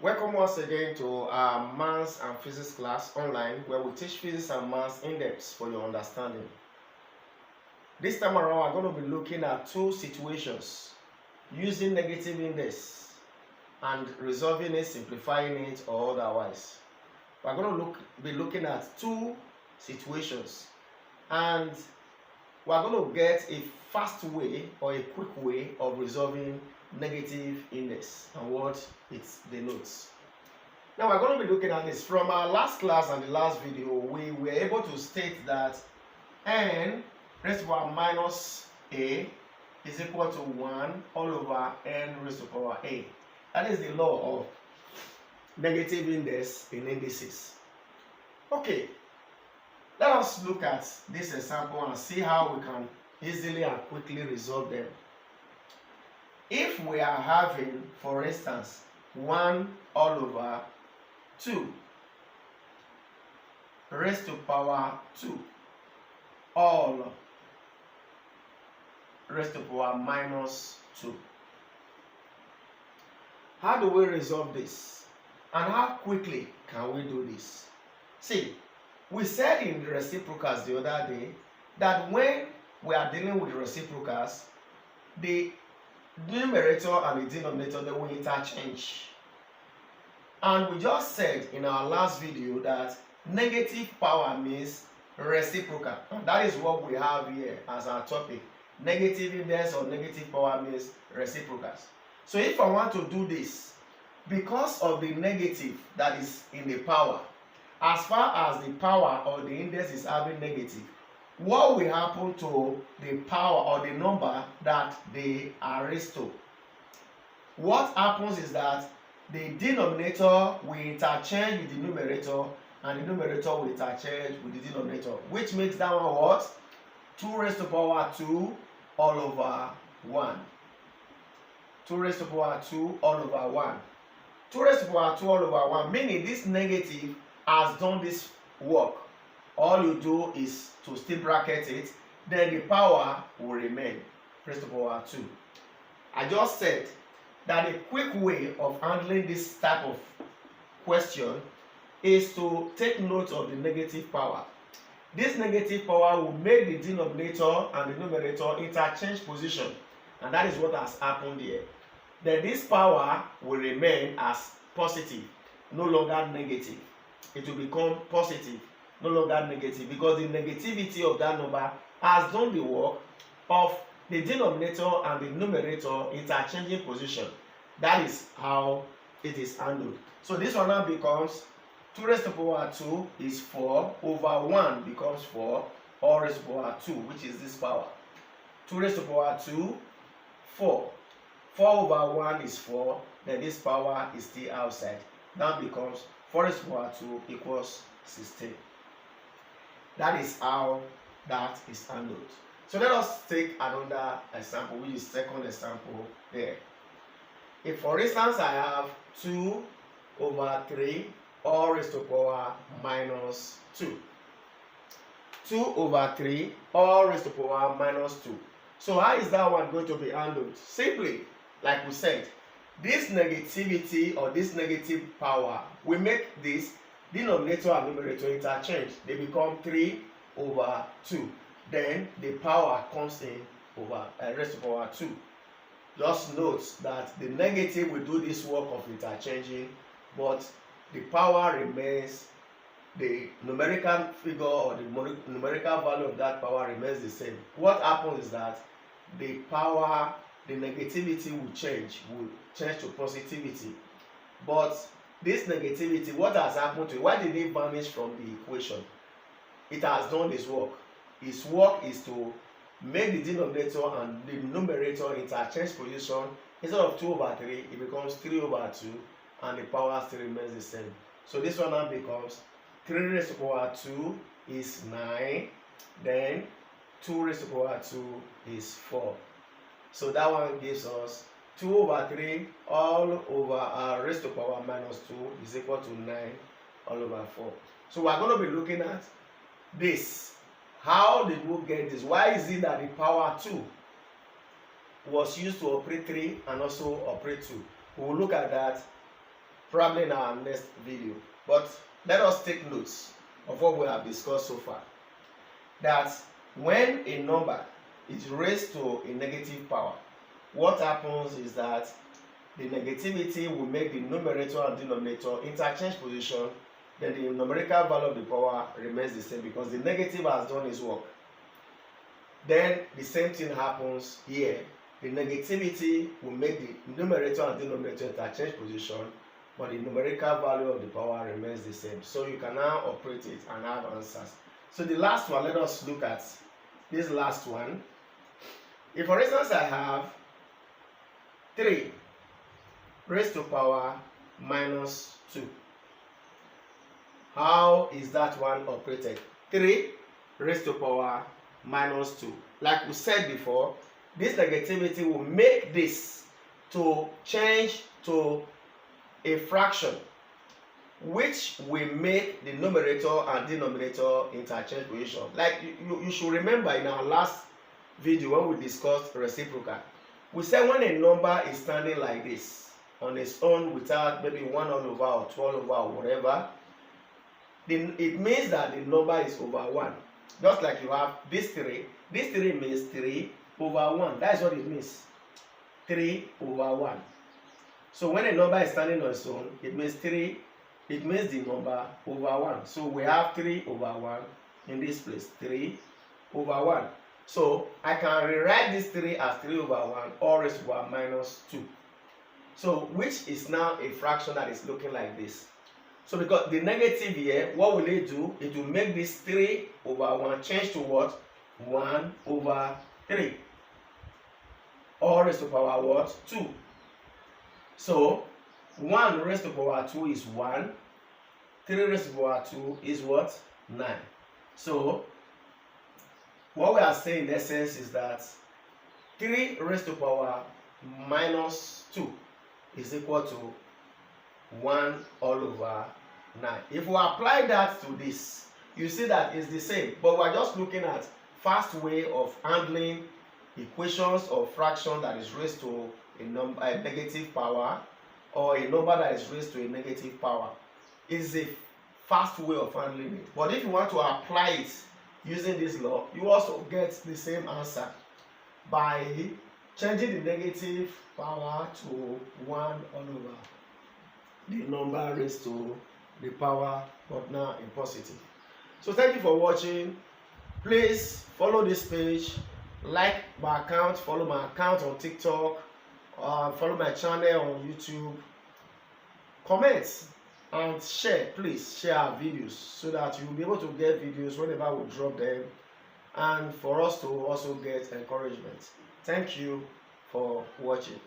Welcome once again to our Maths and Physics class online, where we teach physics and maths in depth for your understanding. This time around, we're going to be looking at two situations using negative index and resolving it, simplifying it, or otherwise. We're going to be looking at two situations, and we're going to get a fast way or a quick way of resolving negative index and what it denotes. Now we're going to be looking at this. From our last class and the last video, we were able to state that n raised to the power minus a is equal to 1 all over n raised to the power a. That is the law of negative index in indices. Okay, let us look at this example and see how we can easily and quickly resolve them. If we are having, for instance, 1 all over 2 raised to power 2 all raised to power minus 2. How do we resolve this? And how quickly can we do this? See, we said in the reciprocals the other day that when we are dealing with reciprocals, the numerator and the denominator, they will interchange. And we just said in our last video that negative power means reciprocal, and that is what we have here as our topic. Negative index or negative power means reciprocals. So if I want to do this, because of the negative that is in the power, as far as the power or the index is having negative, what will happen to the power or the number that they are raised to? What happens is that the denominator will interchange with the numerator, and the numerator will interchange with the denominator, which makes that one what? 2 raised to the power 2 all over 1. 2 raised to the power 2 all over 1. 2 raised to the power 2 all over 1, meaning this negative has done this work. All you do is to still bracket it, then the power will remain raised to the power 2. I just said that a quick way of handling this type of question is to take note of the negative power. This negative power will make the denominator and the numerator interchange position, and that is what has happened here. Then this power will remain as positive, no longer negative. It will become positive, no longer negative, because the negativity of that number has done the work of the denominator and the numerator interchanging position. That is how it is handled. So this one now becomes 2 raised to the power 2 is 4 over 1 becomes 4 all raised to the power 2, which is this power. 2 raised to the power 2, 4. 4 over 1 is 4, then this power is still outside. Now becomes 4 raised to the power 2 equals 16. That is how that is handled. So let us take another example, which is second example there. If for instance I have 2 over 3 all raised to the power minus 2. 2 over 3 all raised to the power minus 2. So how is that one going to be handled? Simply, like we said, this negativity or this negative power will make this denominator and numerator interchange. They become 3 over 2. Then the power comes in over raised to the power 2. Just note that the negative will do this work of interchanging, but the power remains, the numerical figure or the numerical value of that power remains the same. What happens is that the power, the negativity will change to positivity. But this negativity, what has happened to it? Why did it vanish from the equation? It has done its work. Its work is to make the denominator and the numerator interchange position. Instead of 2 over 3, it becomes 3 over 2, and the power still remains the same. So this one now becomes 3 raised to the power 2 is 9, then 2 raised to the power 2 is 4. So that one gives us 2 over 3 all over raised to the power minus 2 is equal to 9 all over 4. So we are going to be looking at this. How did we get this? Why is it that the power 2 was used to operate 3 and also operate 2? We will look at that probably in our next video. But let us take notes of what we have discussed so far. That when a number is raised to a negative power, what happens is that the negativity will make the numerator and denominator interchange position. Then the numerical value of the power remains the same because the negative has done its work. Then the same thing happens here. The negativity will make the numerator and denominator interchange position, but the numerical value of the power remains the same. So you can now operate it and have answers. So the last one, let us look at this last one. If for instance I have 3 raised to power minus 2. How is that one operated? 3 raised to power minus 2. Like we said before, this negativity will make this to change to a fraction, which will make the numerator and denominator interchange position. Like you should remember in our last video when we discussed reciprocal, we said when a number is standing like this on its own without maybe 1 all over or 2 all over or whatever, then it means that the number is over 1. Just like you have this 3 means 3 over 1. That is what it means. 3 over 1. So when a number is standing on its own, it means the number over 1. So we have 3 over 1 in this place. 3 over 1. So I can rewrite this 3 as 3 over 1 or raised to power minus 2. So which is now a fraction that is looking like this. So because the negative here, what will it do? It will make this 3 over 1 change to what? 1 over 3. Or raised to power what? 2. So 1 raised to power 2 is 1. 3 raised to power 2 is what? 9. So what we are saying in essence is that 3 raised to power minus 2 is equal to 1 all over 9. If we apply that to this, you see that it's the same, but we're just looking at fast way of handling equations or fraction that is raised to a negative power, or a number that is raised to a negative power. It's a fast way of handling it. But if you want to apply it using this law, you also get the same answer by changing the negative power to 1 all over the number raised to the power, but now in positive. So thank you for watching. Please follow this page, like my account, follow my account on TikTok, follow my channel on YouTube, comment and share. Please share our videos so that you'll be able to get videos whenever we drop them, and for us to also get encouragement. Thank you for watching.